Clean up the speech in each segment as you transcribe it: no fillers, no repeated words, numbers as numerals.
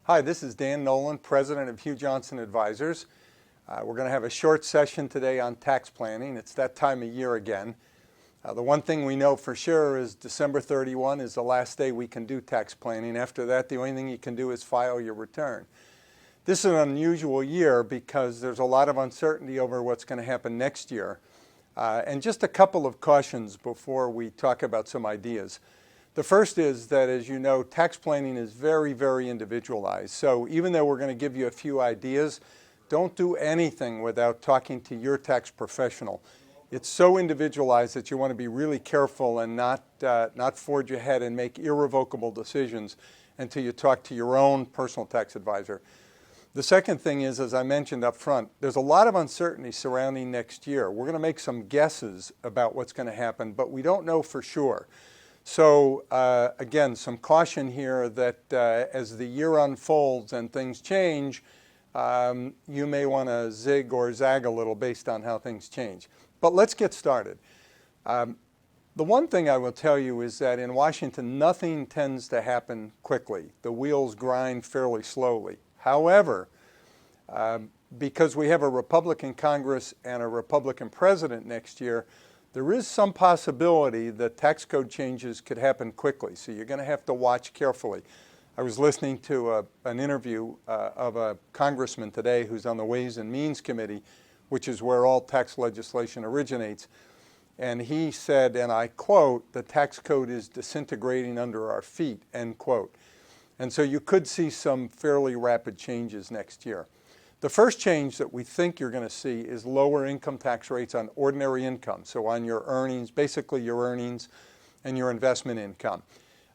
Hi, this is Dan Nolan, President of Hugh Johnson Advisors. We're going to have a short session today on tax planning. It's that time of year again. The one thing we know for sure is December 31 is the last day we can do tax planning. After that, the only thing you can do is file your return. This is an unusual year because there's a lot of uncertainty over what's going to happen next year. And just a couple of cautions before we talk about some ideas. The first is that, as you know, tax planning is very, very individualized. So even though we're going to give you a few ideas, don't do anything without talking to your tax professional. It's so individualized that you want to be really careful and not forge ahead and make irrevocable decisions until you talk to your own personal tax advisor. The second thing is, as I mentioned up front, there's a lot of uncertainty surrounding next year. We're going to make some guesses about what's going to happen, but we don't know for sure. So again, some caution here that as the year unfolds and things change, you may want to zig or zag a little based on how things change. But let's get started. The one thing I will tell you is that in Washington, nothing tends to happen quickly. The wheels grind fairly slowly. However, because we have a Republican Congress and a Republican president next year, there is some possibility that tax code changes could happen quickly, so you're going to have to watch carefully. I was listening to an interview of a congressman today who's on the Ways and Means Committee, which is where all tax legislation originates, and he said, and I quote, "The tax code is disintegrating under our feet," end quote. And so you could see some fairly rapid changes next year. The first change that we think you're going to see is lower income tax rates on ordinary income, so on your earnings, basically your earnings and your investment income.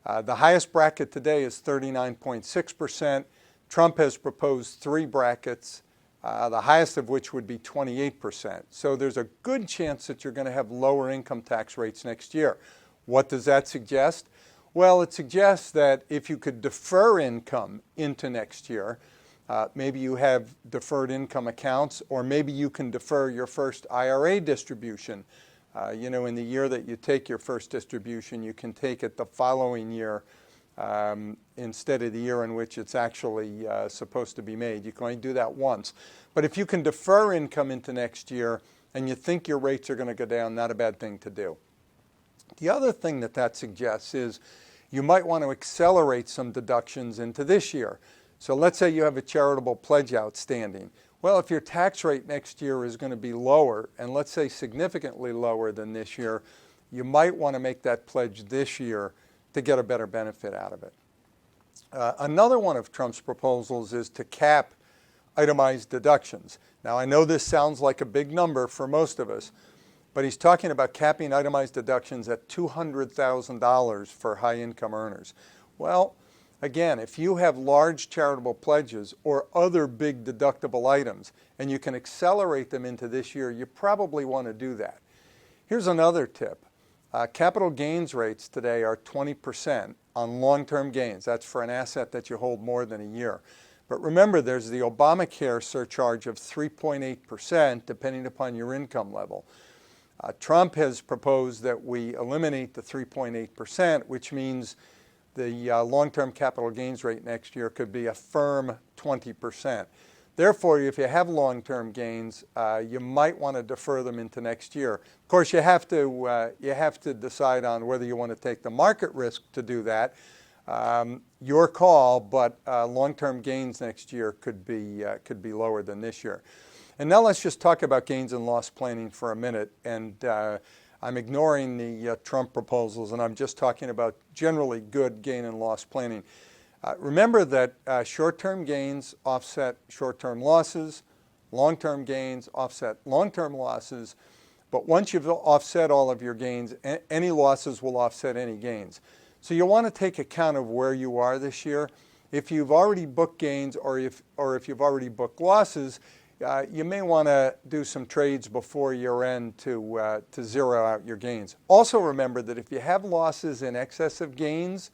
The highest bracket today is 39.6%. Trump has proposed 3 brackets, the highest of which would be 28%. So there's a good chance that you're going to have lower income tax rates next year. What does that suggest? Well, it suggests that if you could defer income into next year, maybe you have deferred income accounts, or maybe you can defer your first IRA distribution. In the year that you take your first distribution, you can take it the following year instead of the year in which it's actually supposed to be made. You can only do that once. But if you can defer income into next year and you think your rates are going to go down, not a bad thing to do. The other thing that suggests is you might want to accelerate some deductions into this year. So let's say you have a charitable pledge outstanding. Well, if your tax rate next year is going to be lower, and let's say significantly lower than this year, you might want to make that pledge this year to get a better benefit out of it. Another one of Trump's proposals is to cap itemized deductions. Now, I know this sounds like a big number for most of us, but he's talking about capping itemized deductions at $200,000 for high-income earners. Well, again, if you have large charitable pledges or other big deductible items and you can accelerate them into this year, you probably want to do that. Here's another tip. Capital gains rates today are 20% on long-term gains. That's for an asset that you hold more than a year. But remember, there's the Obamacare surcharge of 3.8% depending upon your income level. Trump has proposed that we eliminate the 3.8%, which means the long-term capital gains rate next year could be a firm 20%. Therefore, if you have long-term gains, you might want to defer them into next year. Of course, you have to decide on whether you want to take the market risk to do that. Your call, but long-term gains next year could be lower than this year. And now let's just talk about gains and loss planning for a minute. And I'm ignoring the Trump proposals, and I'm just talking about generally good gain and loss planning. Remember that short-term gains offset short-term losses, long-term gains offset long-term losses, but once you've offset all of your gains, any losses will offset any gains. So you'll want to take account of where you are this year. If you've already booked gains or if you've already booked losses, you may want to do some trades before year end to zero out your gains. Also remember that if you have losses in excess of gains,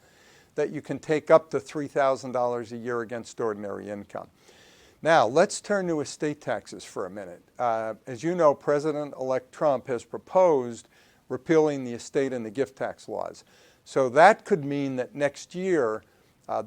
that you can take up to $3,000 a year against ordinary income. Now, let's turn to estate taxes for a minute. As you know, President-elect Trump has proposed repealing the estate and the gift tax laws. So that could mean that next year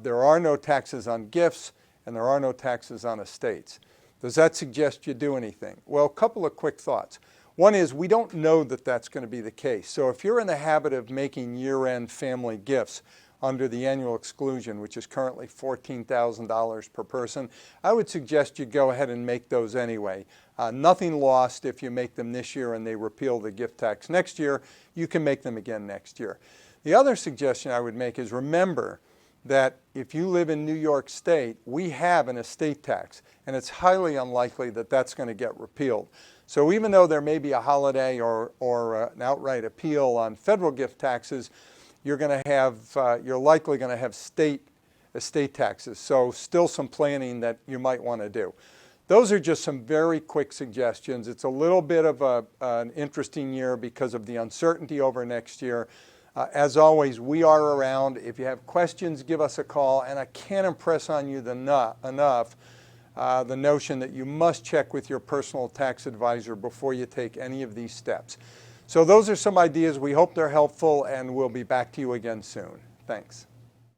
there are no taxes on gifts and there are no taxes on estates. Does that suggest you do anything? Well, a couple of quick thoughts. One is we don't know that that's going to be the case. So if you're in the habit of making year-end family gifts under the annual exclusion, which is currently $14,000 per person, I would suggest you go ahead and make those anyway. Nothing lost if you make them this year and they repeal the gift tax next year. You can make them again next year. The other suggestion I would make is remember that if you live in New York State, we have an estate tax, and it's highly unlikely that that's going to get repealed. So even though there may be a holiday or an outright appeal on federal gift taxes, you're likely going to have state estate taxes. So still some planning that you might want to do. Those are just some very quick suggestions. It's a little bit of an interesting year because of the uncertainty over next year. As always, we are around. If you have questions, give us a call. And I can't impress on you enough the notion that you must check with your personal tax advisor before you take any of these steps. So those are some ideas. We hope they're helpful, and we'll be back to you again soon. Thanks.